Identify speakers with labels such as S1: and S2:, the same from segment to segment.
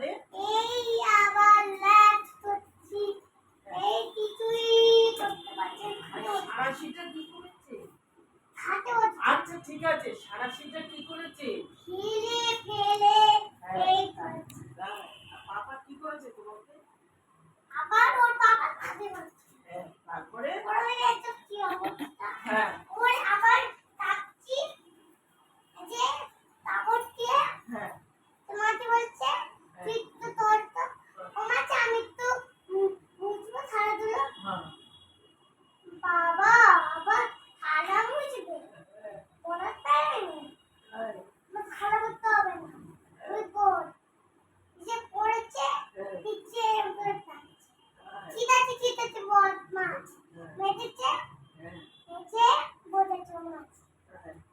S1: তাহলে
S2: এই আবার ল্যাচ করছি, এই কিছুই করতে পারছি না।
S1: সারাশিটা কি করেছে?
S2: হাতে হচ্ছে।
S1: আচ্ছা ঠিক আছে, সারাশিটা কি করেছে?
S2: ছিঁড়ে ফেলে এই করেছে।
S1: পাপা কি করেছে তোমাকে?
S2: আবার ওর বাবা কাঁদে বলছে।
S1: তারপরে
S2: ওর এত কি অবস্থা।
S1: হ্যাঁ
S2: ওর আবার কাচ্চি যে কাপড় দিয়ে
S1: হ্যাঁ
S2: তোমাকে বলছে তুই তো তোর তো ও মাঝে আমি তো বুঝবো খেলাধুলো। বাবা আবার খেলা বুঝবে ওরা তাই খেলা করতে হবে না ওই কর যে পড়েছে পিছিয়ে করে থাকছে। ঠিক আছে বদমাস মেরেছে মেরেছে বোঝাচ্ছে মাছ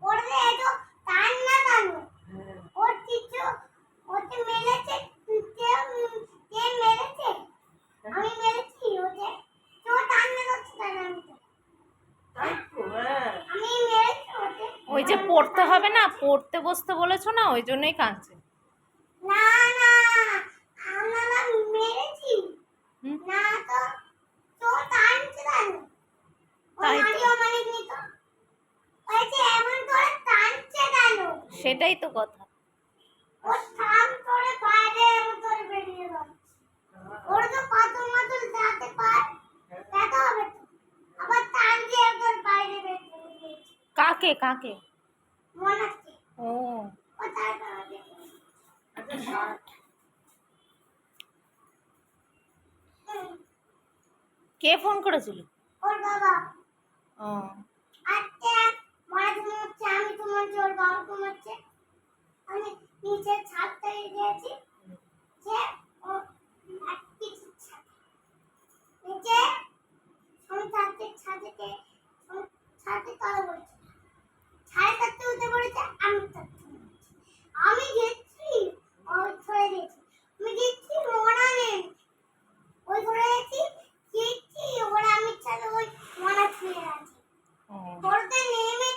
S2: ওরে এত টান না টানো ওর কিছু ওতে মেরেছে কে মেরেছে আমি মেরেছি ওকে তো টান না করছে তাই না আমি মেরেছি ওকে।
S3: ওই যে পড়তে হবে না, পড়তে বসতে বলেছো না, ওই জন্যই কাঁদছে।
S2: না না আমরা মেরেছি না তো তো টানছে তাই না
S3: তাই তো।
S2: মারিও মারিনি তো ওই যে এমন করে টানছে কেন?
S3: সেটাই তো কথা।
S2: ও থাম করে বাইরে এমন করে বেরিয়ে যাচ্ছে ওর তো পাথর মাথর যাতে পায় ব্যথা হবে তো আবার টানছে একবার বাইরে বেরিয়ে যাচ্ছে
S3: কাকে কাকে?
S2: মনে হচ্ছে
S3: ও
S2: ও তার কাছে
S3: কে ফোন করেছিল?
S2: ওর বাবা
S3: ও
S2: আজকে মাঝে মধ্যে আমি তোমার ওর বাবা ঘুমাচ্ছে আমি নিচে ছাদটায় গিয়েছি যে ও কিছু নিচে আমি ছাদে ছাদে তলা বলছি ছাদে থাকতে উঠে পড়েছে আমি থাকতে আমি গেছি ওই ধরে গেছি আমি গেছি মনা নেই ওই ধরে গেছি গেছি ওরা আমি ছাদে ওই মনা ছুঁয়ে আছে পড়তে নেমে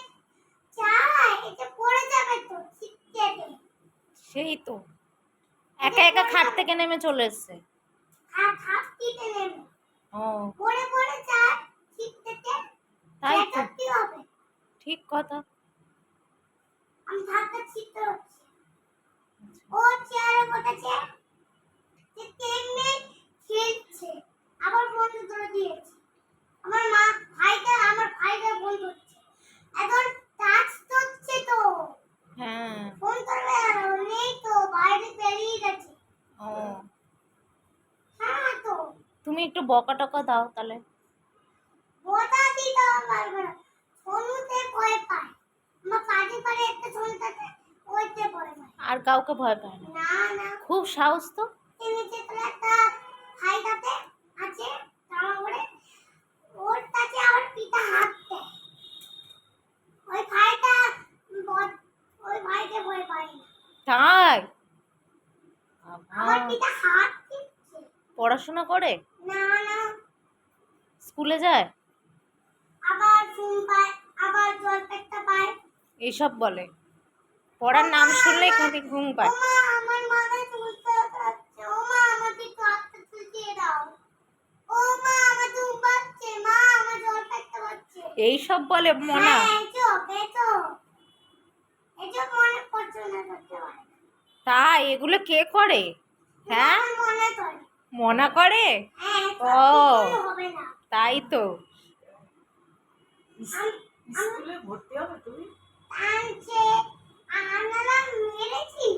S2: চাই এটা পড়ে যাবে তো ছিটকে
S3: সেই তো একা একা খাট থেকে নেমে চলে এসছে।
S2: হাত কেটে নেবে
S3: ও
S2: পড়ে পড়ে যায় ছিটকে
S3: তাই তো,
S2: কি হবে
S3: ঠিক কথা।
S2: আমি হাতটা ছিটতে হচ্ছে ও চেয়ারে বসেছে যে কেমনে খেলছে আবার বন্ধ করে দিয়েছে আমার ভাইটা বন্ধ হচ্ছে এখন টাচ হচ্ছে তো
S3: হ্যাঁ
S2: ফোন করবে নেই তো বাইরে বেরিয়ে গেছে
S3: ও
S2: হ্যাঁ তো
S3: তুমি একটু বকা টকা দাও তাহলে।
S2: বোঝা দিতে পারবে না সোনুতে ভয় পায় আমার কাজে পারে একটা সোনুটাতে ওইতে পড়ে যায়
S3: আর কাউকে ভয় পায় না,
S2: না না
S3: খুব সাহস তো।
S2: নিচে তো একটা ভাইটাতে আছে জামা পরে ওর কাছে আবার পিতা হাত দেয় ওই ভাইটা ওই ভাইকে ভয় পায় না
S3: তাই
S2: আমার পিতা হাত দিচ্ছে
S3: পড়াশোনা করে,
S2: না না
S3: স্কুলে যায়,
S2: আবার ঘুম পায় আবার জল পেটটা পায়
S3: এইসব বলে। পড়ার নাম শুনলে খালি ঘুম পায়।
S2: ওমা আমার মাথায় চুলতে যাচ্ছে ওমা আমাকে একটু হাতটা চুলকিয়ে দাও ওমা আমার ঘুম পাচ্ছে মা আমার জল পেটটা পাচ্ছে
S3: এইসব বলে মনা?
S2: এসব মনে পড়ছে না করতে পারে
S3: তাই এগুলো কে করে? হ্যাঁ
S2: মনে করে
S3: মনা করে।
S2: হ্যাঁ
S3: ও
S2: হবে না
S3: তাই তো।
S1: স্কুলে ভর্তি হবে তুমি?
S2: টানছে আমরা মেরেছি